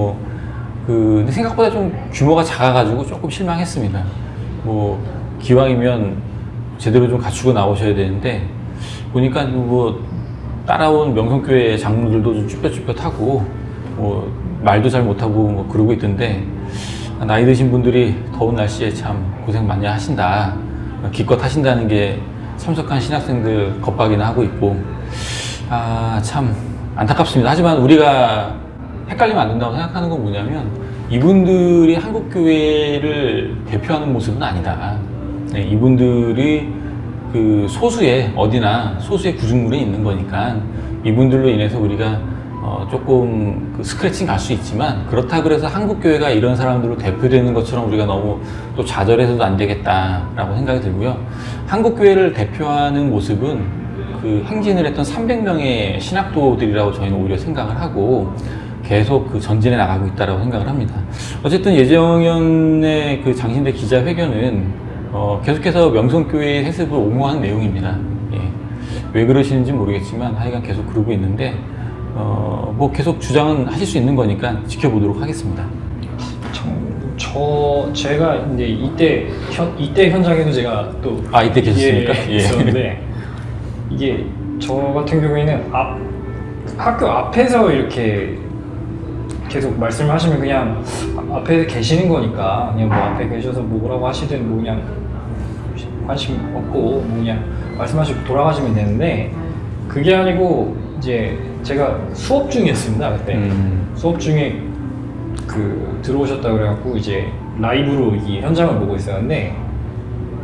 근데 생각보다 좀 규모가 작아가지고 조금 실망했습니다. 뭐 기왕이면 제대로 좀 갖추고 나오셔야 되는데 보니까 따라온 명성교회 장로들도 좀 쭈뼛쭈뼛하고 말도 잘 못하고 그러고 있던데 나이 드신 분들이 더운 날씨에 참 고생 많이 하신다, 기껏 하신다는 게 참석한 신학생들 겁박이나 하고 있고 참 안타깝습니다. 하지만 우리가 헷갈리면 안 된다고 생각하는 건 뭐냐면 이분들이 한국교회를 대표하는 모습은 아니다. 네, 이분들이 그 소수의 어디나 소수의 구중물에 있는 거니까 이분들로 인해서 우리가 조금 그 스크래칭 갈 수 있지만 그렇다 그래서 한국교회가 이런 사람들로 대표되는 것처럼 우리가 너무 또 좌절해서도 안 되겠다라고 생각이 들고요. 한국교회를 대표하는 모습은 그 행진을 했던 300명의 신학도들이라고 저희는 오히려 생각을 하고 계속 그 전진해 나가고 있다라고 생각을 합니다. 어쨌든 예정현의 그 장신대 기자회견은 계속해서 명성교회의 세습을 옹호하는 내용입니다. 예. 왜 그러시는지 모르겠지만 하여간 계속 그러고 있는데 계속 주장은 하실 수 있는 거니까 지켜보도록 하겠습니다. 제가 이제 이때 현장에도 제가 또 이때 계셨습니까? 예. 있었는데 이게 저 같은 경우에는 학교 앞에서 이렇게 계속 말씀을 하시면 그냥 앞에 계시는 거니까 그냥 앞에 계셔서 뭐라고 하시든 그냥 관심 없고 그냥 말씀하시고 돌아가시면 되는데 그게 아니고 이제 제가 수업 중이었습니다 그때. 수업 중에 들어오셨다 그래갖고 이제 라이브로 이 현장을 보고 있었는데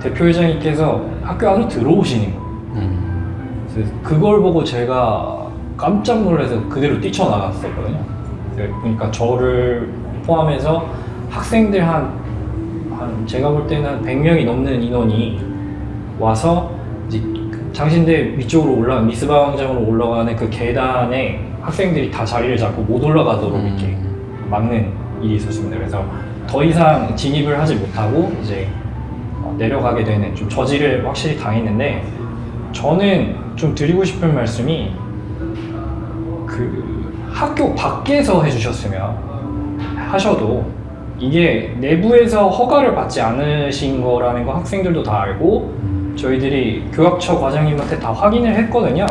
대표회장님께서 학교 안으로 들어오시는 거예요. 그래서 그걸 보고 제가 깜짝 놀라서 그대로 뛰쳐나갔었거든요. 그러니까 저를 포함해서 학생들 한 제가 볼 때는 한 100명이 넘는 인원이 와서 이제 장신대 위쪽으로 올라간 미스방장으로 올라가는 그 계단에 학생들이 다 자리를 잡고 못 올라가도록 이렇게 막는 일이 있었습니다. 그래서 더 이상 진입을 하지 못하고 이제 내려가게 되는 좀 저지를 확실히 당했는데, 저는 좀 드리고 싶은 말씀이 그 학교 밖에서 해주셨으면 하셔도 이게 내부에서 허가를 받지 않으신 거라는 거 학생들도 다 알고 저희들이 교학처 과장님한테 다 확인을 했거든요.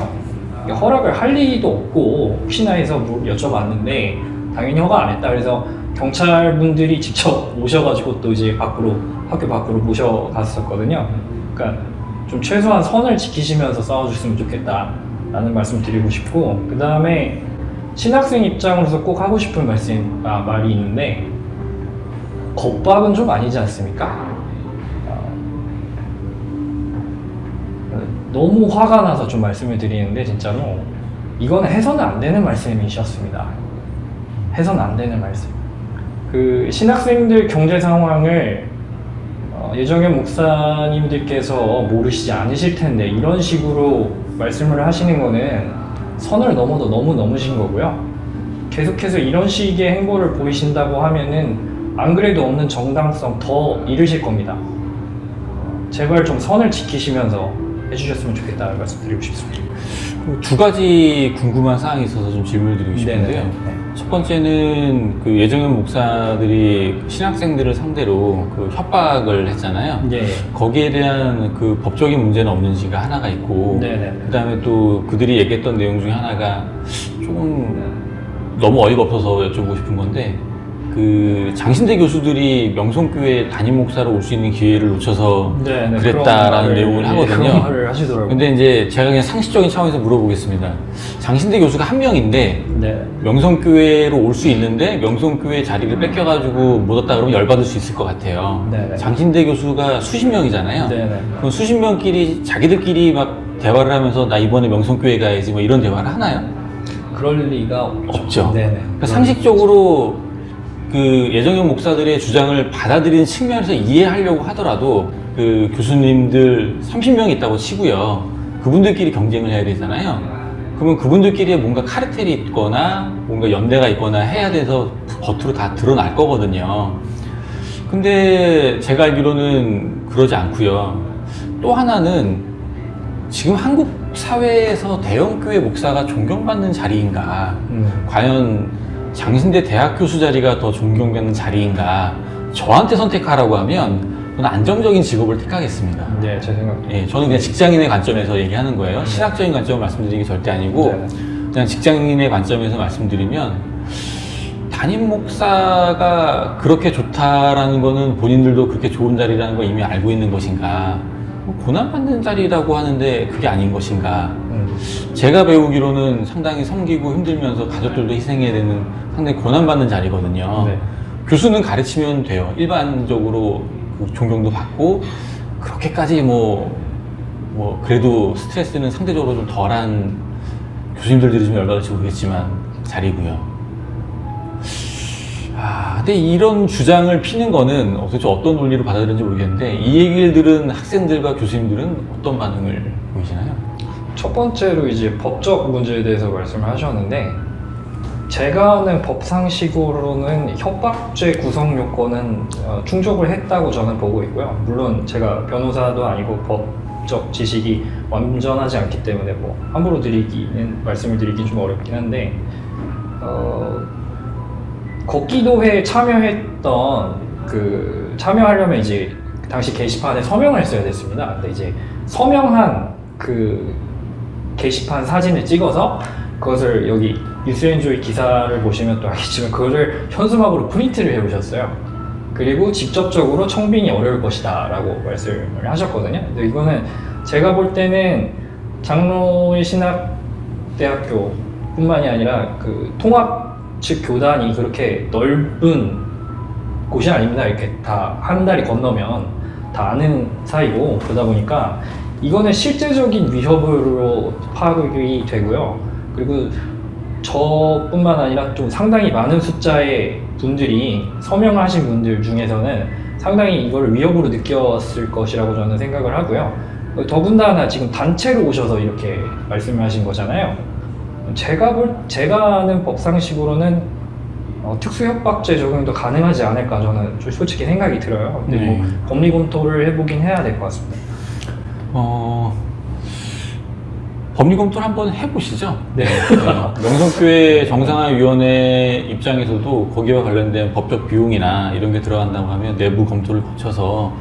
허락을 할 리도 없고 혹시나 해서 여쭤봤는데 당연히 허가 안 했다. 그래서 경찰분들이 직접 오셔가지고 또 이제 학교 밖으로 모셔갔었거든요. 그러니까 좀 최소한 선을 지키시면서 싸워줬으면 좋겠다라는 말씀 드리고 싶고, 그 다음에 신학생 입장으로서 꼭 하고 싶은 말이 있는데, 겁박은 좀 아니지 않습니까? 너무 화가 나서 좀 말씀을 드리는데 진짜로 이거는 해서는 안 되는 말씀이셨습니다. 해서는 안 되는 말씀. 그 신학생들 경제 상황을 예정현 목사님들께서 모르시지 않으실 텐데 이런 식으로 말씀을 하시는 거는 선을 넘어도 너무 넘으신 거고요. 계속해서 이런 식의 행보를 보이신다고 하면은 안 그래도 없는 정당성 더 잃으실 겁니다. 제발 좀 선을 지키시면서 해주셨으면 좋겠다는 말씀 드리고 싶습니다. 두 가지 궁금한 사항이 있어서 좀 질문을 드리고 싶은데요. 네네. 첫 번째는 그 예정현 목사들이 신학생들을 상대로 그 협박을 했잖아요. 예. 거기에 대한 그 법적인 문제는 없는지가 하나가 있고, 네네. 그 다음에 또 그들이 얘기했던 내용 중에 하나가 조금 너무 어이가 없어서 여쭤보고 싶은 건데, 그 장신대 교수들이 명성교회 담임 목사로 올 수 있는 기회를 놓쳐서 네네. 그랬다라는 내용을 하거든요. 그런 말을 하시더라고요. 근데 이제 제가 그냥 상식적인 차원에서 물어보겠습니다. 장신대 교수가 한 명인데 네. 명성교회로 올 수 있는데 명성교회 자리를 뺏겨가지고 못 왔다 그러면 열받을 수 있을 것 같아요. 네네. 장신대 교수가 수십 명이잖아요. 네네. 그럼 수십 명끼리 자기들끼리 막 대화를 하면서 나 이번에 명성교회 가야지 뭐 이런 대화를 하나요? 그럴 리가 없죠. 네네. 그러니까 상식적으로 그 예정현 목사들의 주장을 받아들이는 측면에서 이해하려고 하더라도 그 교수님들 30명이 있다고 치고요. 그분들끼리 경쟁을 해야 되잖아요. 그러면 그분들끼리 뭔가 카르텔이 있거나 뭔가 연대가 있거나 해야 돼서 겉으로 다 드러날 거거든요. 근데 제가 알기로는 그러지 않고요. 또 하나는 지금 한국 사회에서 대형교회 목사가 존경받는 자리인가, 과연 장신대 대학 교수 자리가 더 존경받는 자리인가, 저한테 선택하라고 하면 저는 안정적인 직업을 택하겠습니다. 네, 제 생각. 예, 저는 그냥 직장인의 관점에서 얘기하는 거예요. 신학적인 관점을 말씀드리는 게 절대 아니고, 네. 그냥 직장인의 관점에서 말씀드리면, 담임 목사가 그렇게 좋다라는 거는 본인들도 그렇게 좋은 자리라는 걸 이미 알고 있는 것인가, 고난받는 자리라고 하는데 그게 아닌 것인가. 제가 배우기로는 상당히 섬기고 힘들면서 가족들도 희생해야 되는 상당히 고난받는 자리거든요. 네. 교수는 가르치면 돼요. 일반적으로 그 존경도 받고, 그렇게까지 그래도 스트레스는 상대적으로 좀 덜한, 교수님들이 좀 열받을지 모르겠지만 자리고요. 근데 이런 주장을 피는 거는 도대체 어떤 논리로 받아들이는지 모르겠는데, 이 얘기를 들은 학생들과 교수님들은 어떤 반응을 보이시나요? 첫 번째로 이제 법적 문제에 대해서 말씀을 하셨는데, 제가 아는 법상식으로는 협박죄 구성 요건은 충족을 했다고 저는 보고 있고요. 물론 제가 변호사도 아니고 법적 지식이 완전하지 않기 때문에 뭐 함부로 말씀을 드리긴 좀 어렵긴 한데, 걷기도회에 참여하려면 이제 당시 게시판에 서명을 써야 됐습니다. 근데 이제 서명한 그 게시판 사진을 찍어서 그것을 여기 뉴스앤조이 기사를 보시면 또 알겠지만 그거를 현수막으로 프린트를 해오셨어요. 그리고 직접적으로 청빙이 어려울 것이다 라고 말씀을 하셨거든요. 근데 이거는 제가 볼 때는 장로의 신학대학교 뿐만이 아니라 그 통합 측 교단이 그렇게 넓은 곳이 아닙니다. 이렇게 다 한 달이 건너면 다 아는 사이고 그러다 보니까 이거는 실질적인 위협으로 파악이 되고요. 그리고 저뿐만 아니라 좀 상당히 많은 숫자의 분들이 서명을 하신 분들 중에서는 상당히 이걸 위협으로 느꼈을 것이라고 저는 생각을 하고요. 더군다나 지금 단체로 오셔서 이렇게 말씀을 하신 거잖아요. 제가 아는 법상식으로는 특수협박죄 적용도 가능하지 않을까 저는 솔직히 생각이 들어요. 근데 뭐 법리 검토를 해보긴 해야 될 것 같습니다. 법리 검토를 한번 해보시죠. 네. 명성교회 정상화위원회 입장에서도 거기와 관련된 법적 비용이나 이런 게 들어간다고 하면 내부 검토를 거쳐서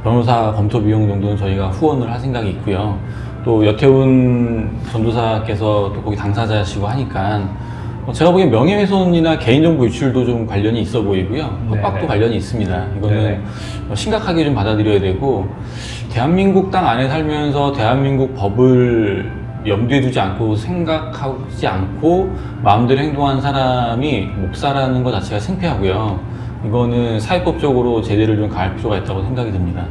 변호사 검토 비용 정도는 저희가 후원을 할 생각이 있고요. 또 여태훈 전도사께서 또 거기 당사자시고 하니까 제가 보기엔 명예훼손이나 개인정보 유출도 좀 관련이 있어 보이고요. 협박도 네네. 관련이 있습니다. 이거는 네네. 심각하게 좀 받아들여야 되고, 대한민국 땅 안에 살면서 대한민국 법을 염두에 두지 않고 생각하지 않고 마음대로 행동한 사람이 목사라는 것 자체가 창피하고요. 이거는 사회법적으로 제재를 좀 가할 필요가 있다고 생각이 듭니다.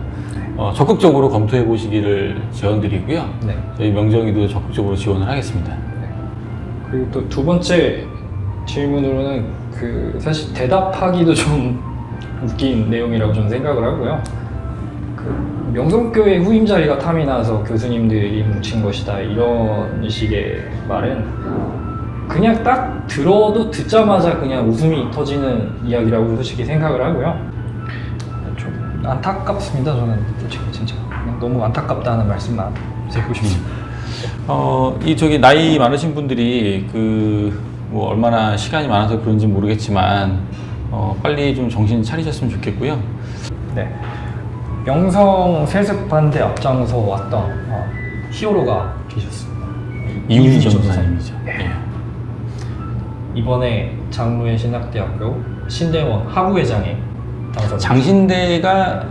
적극적으로 검토해 보시기를 제언드리고요. 네. 저희 명정이도 적극적으로 지원을 하겠습니다. 그리고 또 두 번째 질문으로는 사실 대답하기도 좀 웃긴 내용이라고 저는 생각을 하고요. 명성교회 후임 자리가 탐이 나서 교수님들이 뭉친 것이다 이런 식의 말은 그냥 딱 들어도 듣자마자 그냥 웃음이 터지는 이야기라고 솔직히 생각을 하고요. 좀 안타깝습니다. 저는 솔직히 진짜 그냥 너무 안타깝다는 말씀만 드리고 싶습니다. 나이 많으신 분들이 뭐 얼마나 시간이 많아서 그런지 모르겠지만 빨리 좀 정신 차리셨으면 좋겠고요. 네. 명성 세습 반대 앞장서 왔던 히어로가 계셨습니다. 이훈희 전도사님이죠. 네. 이번에 장로회 신학대학교 신대원 하부회장에 당선. 장신대가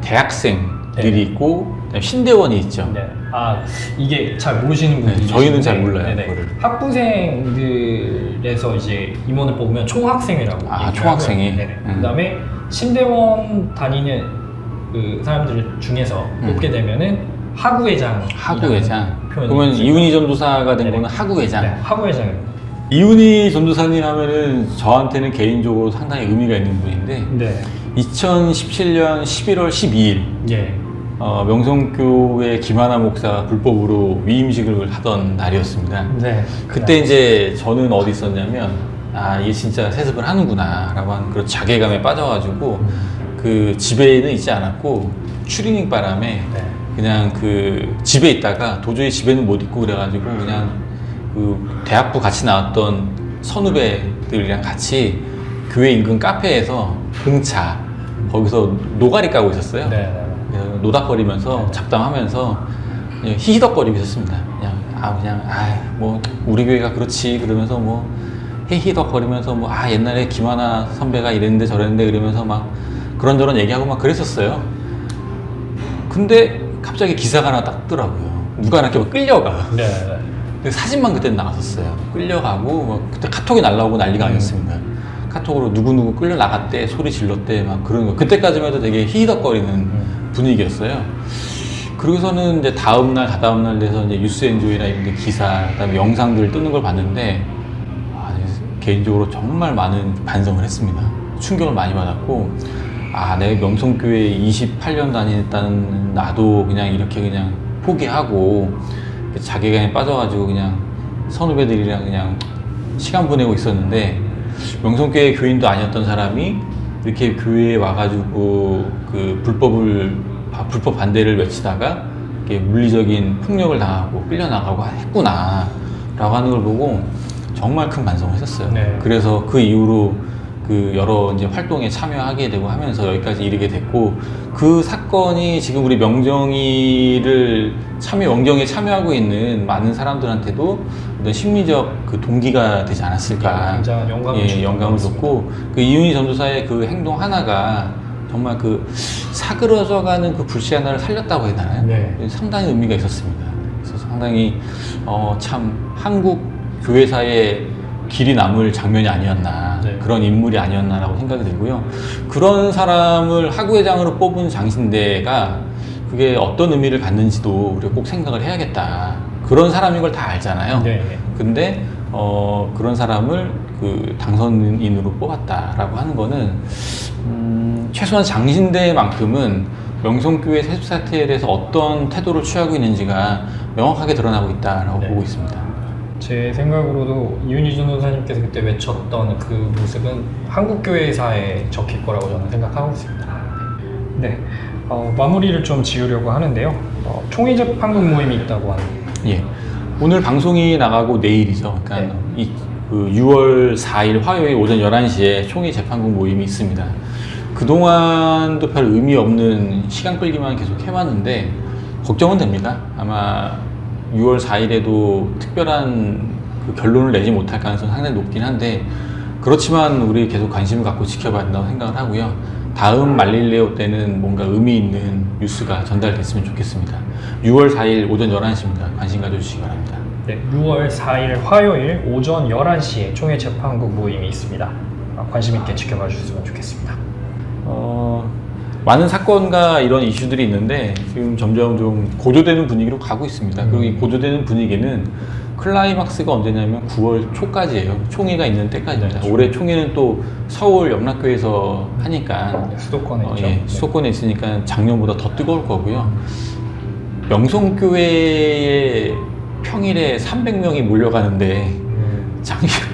대학생들이 네. 있고 신대원이 있죠. 네. 이게 잘 모르시는 분들이 네, 저희는 계시는데, 잘 몰라요, 네네. 그거를. 학부생들에서 이제 임원을 뽑으면 총학생이라고. 얘기를 총학생이. 하고요. 네네. 그다음에 신대원 다니는 그 사람들 중에서 뽑게 되면은 하구회장. 그러면 이훈희 전도사가 된 네네. 거는 하구회장. 네, 하구회장입니다. 이훈희 전도사님 하면은 저한테는 개인적으로 상당히 의미가 있는 분인데 네. 2017년 11월 12일 예. 명성교회 김하나 목사가 불법으로 위임식을 하던 날이었습니다. 네. 그때 이제 저는 어디 있었냐면 이게 진짜 세습을 하는구나 라고 하는 그런 자괴감에 빠져가지고 집에는 있지 않았고 추리닝 바람에 네. 그냥 집에 있다가 도저히 집에는 못 있고 그래가지고 그냥 대학부 같이 나왔던 선후배들이랑 같이 교회 인근 카페에서 공차 거기서 노가리 까고 있었어요. 네. 그래서 노닥거리면서 잡담하면서 그냥 히히덕거리고 있었습니다. 뭐 우리 교회가 그렇지 그러면서 뭐 히히덕거리면서 뭐 옛날에 김하나 선배가 이랬는데 저랬는데 그러면서 막 그런저런 얘기하고 막 그랬었어요. 근데 갑자기 기사가 하나 딱 뜨더라고요. 누가 이렇게 막 끌려가. 네. 근데 사진만 그때 나갔었어요. 끌려가고 막 그때 카톡이 날라오고 난리가 아니었습니다. 카톡으로 누구누구 끌려 나갔대 소리 질렀대 막 그런 거. 그때까지만 해도 되게 히히덕거리는 분위기였어요. 그러고서는 이제 다다음날 돼서 이제 뉴스엔조이나 이런 데 기사, 그다음에 영상들 뜨는 걸 봤는데 개인적으로 정말 많은 반성을 했습니다. 충격을 많이 받았고 내가 명성교회 28년 다녔다는 나도 그냥 이렇게 그냥 포기하고 자괴감에 빠져가지고 그냥 선후배들이랑 그냥 시간 보내고 있었는데 명성교회 교인도 아니었던 사람이 이렇게 교회에 와가지고 불법 반대를 외치다가 이렇게 물리적인 폭력을 당하고 끌려나가고 했구나 라고 하는 걸 보고 정말 큰 반성을 했었어요. 네. 그래서 그 이후로 여러 이제 활동에 참여하게 되고 하면서 여기까지 이르게 됐고 그 사건이 지금 우리 명정에 참여하고 있는 많은 사람들한테도 어떤 심리적 동기가 되지 않았을까. 굉장한 영감을 줬고 이훈희 전도사의 행동 하나가 정말 사그러져가는 불씨 하나를 살렸다고 해야 되나요? 네. 상당히 의미가 있었습니다. 그래서 상당히 참 한국 교회사의 길이 남을 장면이 아니었나 네. 그런 인물이 아니었나라고 생각이 들고요. 그런 사람을 하구회장으로 뽑은 장신대가 그게 어떤 의미를 갖는지도 우리가 꼭 생각을 해야겠다. 그런 사람인 걸 다 알잖아요. 네. 근데 그런 사람을 그 당선인으로 뽑았다라고 하는 거는 최소한 장신대만큼은 명성교회 세습 사태에 대해서 어떤 태도를 취하고 있는지가 명확하게 드러나고 있다라고 네. 보고 있습니다. 제 생각으로도 이윤희 전도사님께서 그때 외쳤던 그 모습은 한국교회사에 적힐 거라고 저는 생각하고 있습니다. 네, 마무리를 좀 지으려고 하는데요. 총회 재판국 모임이 있다고 하는. 예. 오늘 방송이 나가고 내일이죠. 그러니까 그 6월 4일 화요일 오전 11시에 총회 재판국 모임이 있습니다. 그동안도 별 의미 없는 시간 끌기만 계속 해왔는데 걱정은 됩니다. 아마 6월 4일에도 특별한 그 결론을 내지 못할 가능성이 상당히 높긴 한데 그렇지만 우리 계속 관심을 갖고 지켜봐야 된다고 생각을 하고요. 다음 말릴레오 때는 뭔가 의미 있는 뉴스가 전달됐으면 좋겠습니다. 6월 4일 오전 11시입니다. 관심 가져주시기 바랍니다. 네, 6월 4일 화요일 오전 11시에 총회 재판국 모임이 있습니다. 관심 있게 지켜봐 주셨으면 좋겠습니다. 많은 사건과 이런 이슈들이 있는데 지금 점점 좀 고조되는 분위기로 가고 있습니다. 그리고 이 고조되는 분위기는 클라이막스가 언제냐면 9월 초까지예요. 총회가 있는 때까지입니다. 네, 올해 총회는 또 서울 영락교에서 하니까 수도권에 있죠. 예, 수도권에 있으니까 작년보다 더 뜨거울 거고요. 명성교회에 평일에 300명이 몰려가는데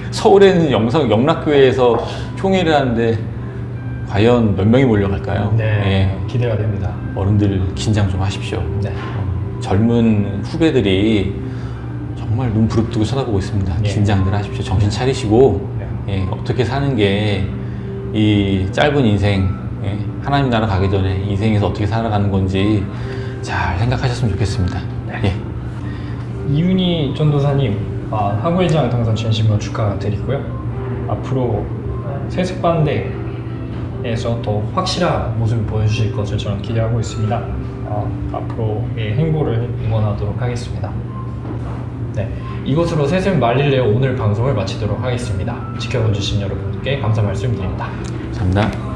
서울에는 영락교회에서 총회를 하는데 과연 몇 명이 몰려갈까요? 네, 기대가 됩니다. 어른들 긴장 좀 하십시오. 네. 젊은 후배들이 정말 눈 부릅뜨고 쳐다보고 있습니다. 예. 긴장들 하십시오. 정신 차리시고 예, 어떻게 사는 게 이 짧은 인생 하나님 나라 가기 전에 인생에서 어떻게 살아가는 건지 잘 생각하셨으면 좋겠습니다. 예. 이윤희 전도사님, 하구회장 당선 진심으로 축하드리고요. 앞으로 세습반대에서 더 확실한 모습을 보여주실 것을 저는 기대하고 있습니다. 앞으로의 행보를 응원하도록 하겠습니다. 네, 이것으로 세습 말릴레오 오늘 방송을 마치도록 하겠습니다. 지켜봐 주신 여러분께 감사 말씀드립니다. 감사합니다.